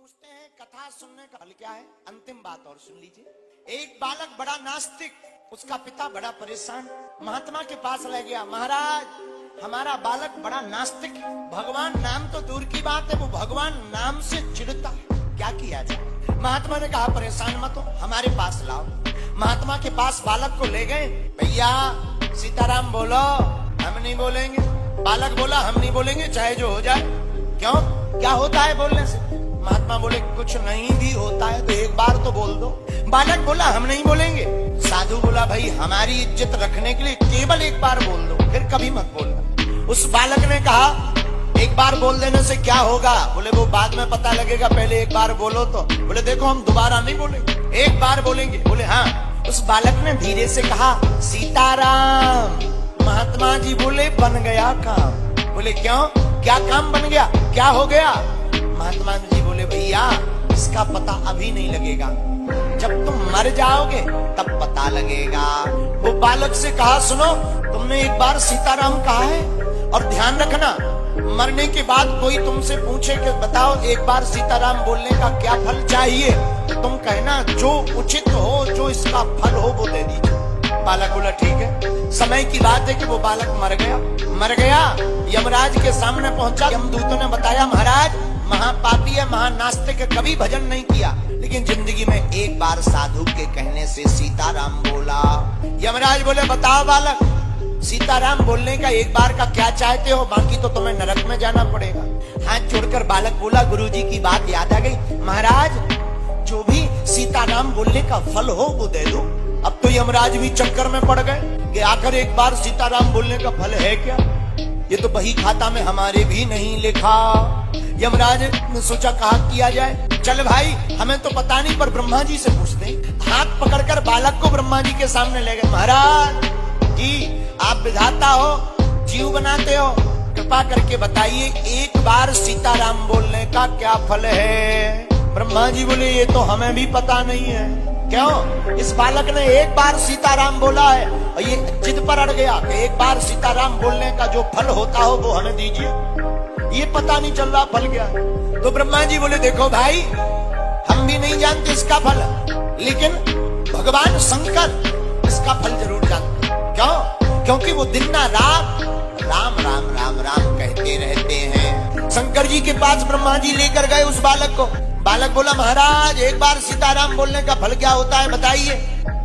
पूछते हैं कथा सुनने का फल क्या है। अंतिम बात और सुन लीजिए। एक बालक बड़ा नास्तिक, उसका पिता बड़ा परेशान, महात्मा के पास ले गया। महाराज हमारा बालक बड़ा नास्तिक, भगवान नाम तो दूर की बात है, वो भगवान नाम से चिढ़ता है, क्या किया जाए। महात्मा ने कहा परेशान मत हो, हमारे पास लाओ। महात्मा के पास बालक को ले गए। भैया सीताराम बोलो, हम नहीं बोलेंगे। बालक बोला हम नहीं बोलेंगे, चाहे जो हो जाए। क्यों, क्या होता है बोलने से? महात्मा बोले कुछ नहीं भी होता है तो एक बार तो बोल दो। बालक बोला हम नहीं बोलेंगे। साधु बोला भाई हमारी इज्जत रखने के लिए केवल एक बार बोल दो, फिर कभी मत बोलना। उस बालक ने कहा एक बार बोल देने से क्या होगा? बोले वो बाद में पता लगेगा, पहले एक बार बोलो तो। बोले देखो हम दोबारा नहीं बोलेंगे, एक बार बोलेंगे। बोले हाँ। उस बालक ने धीरे से कहा सीताराम। महात्मा जी बोले बन गया काम। बोले क्यों, क्या काम बन गया, क्या हो गया? महात्मा जी बोले भैया इसका पता अभी नहीं लगेगा, जब तुम मर जाओगे तब पता लगेगा। वो बालक से कहा सुनो, तुमने एक बार सीताराम कहा है और ध्यान रखना मरने के बाद कोई तुमसे पूछे कि बताओ एक बार सीताराम बोलने का क्या फल चाहिए, तो तुम कहना जो उचित हो, जो इसका फल हो वो दे दीजिए। बालक बोला ठीक है। समय की बात है कि वो बालक मर गया। यमराज के सामने पहुंचा। यमदूतों ने बताया महाराज महापापी है, महानास्तिक है, कभी भजन नहीं किया, लेकिन जिंदगी में एक बार साधु के कहने से सीताराम बोला। यमराज बोले बताओ बालक, सीताराम बोलने का एक बार का क्या चाहते हो, बाकी तो तुम्हें नरक में जाना पड़ेगा। हाथ जोड़कर बालक बोला गुरुजी की बात याद आ गई, महाराज जो भी सीताराम बोलने का फल हो वो दे दो। अब तो यमराज भी चक्कर में पड़ गए कि आखिर एक बार सीताराम बोलने का फल है क्या, ये तो बही खाता में हमारे भी नहीं लिखा। यमराज ने सोचा कहा किया जाए। चल भाई हमें तो पता नहीं, पर ब्रह्मा जी से पूछते। हाथ पकड़कर बालक को ब्रह्मा जी के सामने ले गए। महाराज जी आप विधाता हो, जीव बनाते हो, कृपा करके बताइए एक बार सीताराम बोलने का क्या फल है। ब्रह्मा जी बोले ये तो हमें भी पता नहीं है। क्यों? इस बालक ने एक बार सीताराम बोला है और ये जिद पर अड़ गया कि एक बार सीताराम बोलने का जो फल होता हो वो हमें दीजिए। ये पता नहीं चल रहा फल क्या। तो ब्रह्मा जी बोले देखो भाई हम भी नहीं जानते इसका फल, लेकिन भगवान शंकर इसका फल जरूर जानते। क्यों? क्योंकि वो दिन ना रात राम राम राम राम कहते रहते हैं। शंकर जी के पास ब्रह्मा जी लेकर गए उस बालक को। बालक बोला महाराज एक बार सीताराम बोलने का फल क्या होता है बताइए।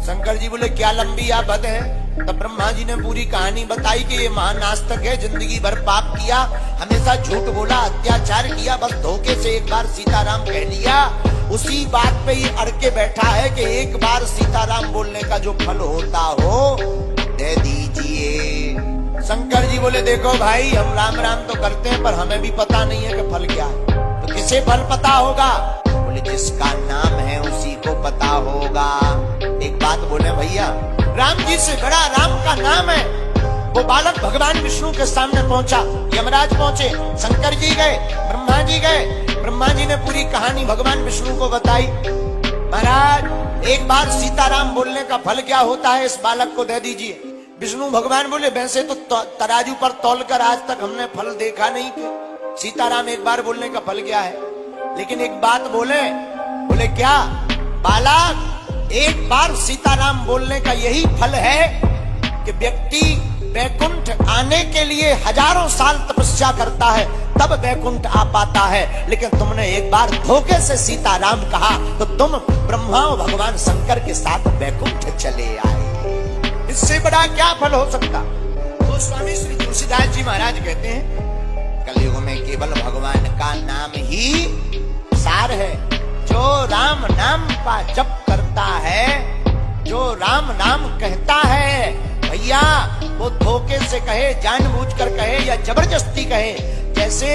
शंकर जी बोले क्या लंबी आफत है। तब ब्रह्मा जी ने पूरी कहानी बताई कि ये महानास्तिक है, जिंदगी भर पाप किया, हमेशा झूठ बोला, अत्याचार किया, बस धोखे से एक बार सीताराम कह लिया। उसी बात पे ये अड़ के बैठा है कि एक बार सीताराम बोलने का जो फल होता हो दे दीजिए। शंकर जी बोले देखो भाई हम राम राम तो करते हैं, पर हमें भी पता नहीं है कि फल क्या है। तो किसे फल पता होगा? बोले जिसका नाम है उसी को पता होगा। एक बात बोले भैया, राम जी से बड़ा राम का नाम है। वो बालक भगवान विष्णु के सामने पहुंचा। यमराज पहुंचे, शंकर जी गए, ब्रह्मा जी गए। ब्रह्मा जी ने पूरी कहानी भगवान विष्णु को बताई। महाराज एक बार सीताराम बोलने का फल क्या होता है इस बालक को दे दीजिए। विष्णु भगवान बोले वैसे तो तराजू पर तौलकर आज तक हमने फल देखा नहीं कि सीताराम एक बार बोलने का फल क्या है, लेकिन एक बात बोले क्या? बालक एक बार सीताराम बोलने का यही फल है कि व्यक्ति वैकुंठ आने के लिए हजारों साल तपस्या करता है तब वैकुंठ आ पाता है, लेकिन तुमने एक बार धोखे से सीताराम कहा तो तुम ब्रह्मा और भगवान शंकर के साथ वैकुंठ चले आए। इससे बड़ा क्या फल हो सकता? तो स्वामी श्री तुलसीदास जी महाराज कहते हैं कलयुग में केवल भगवान का नाम ही सार है। जो राम नाम का जप करता है, जो राम नाम कहता है, भैया वो धोखे से कहे, जानबूझकर कहे या जबरदस्ती कहे, जैसे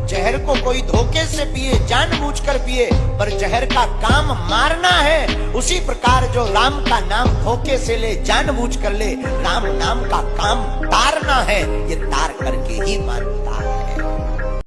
जहर को कोई धोखे से पिए, जानबूझकर पिए, पर जहर का काम मारना है, उसी प्रकार जो राम का नाम धोखे से ले, जानबूझकर ले, राम नाम का काम तारना है, ये तार करके ही मान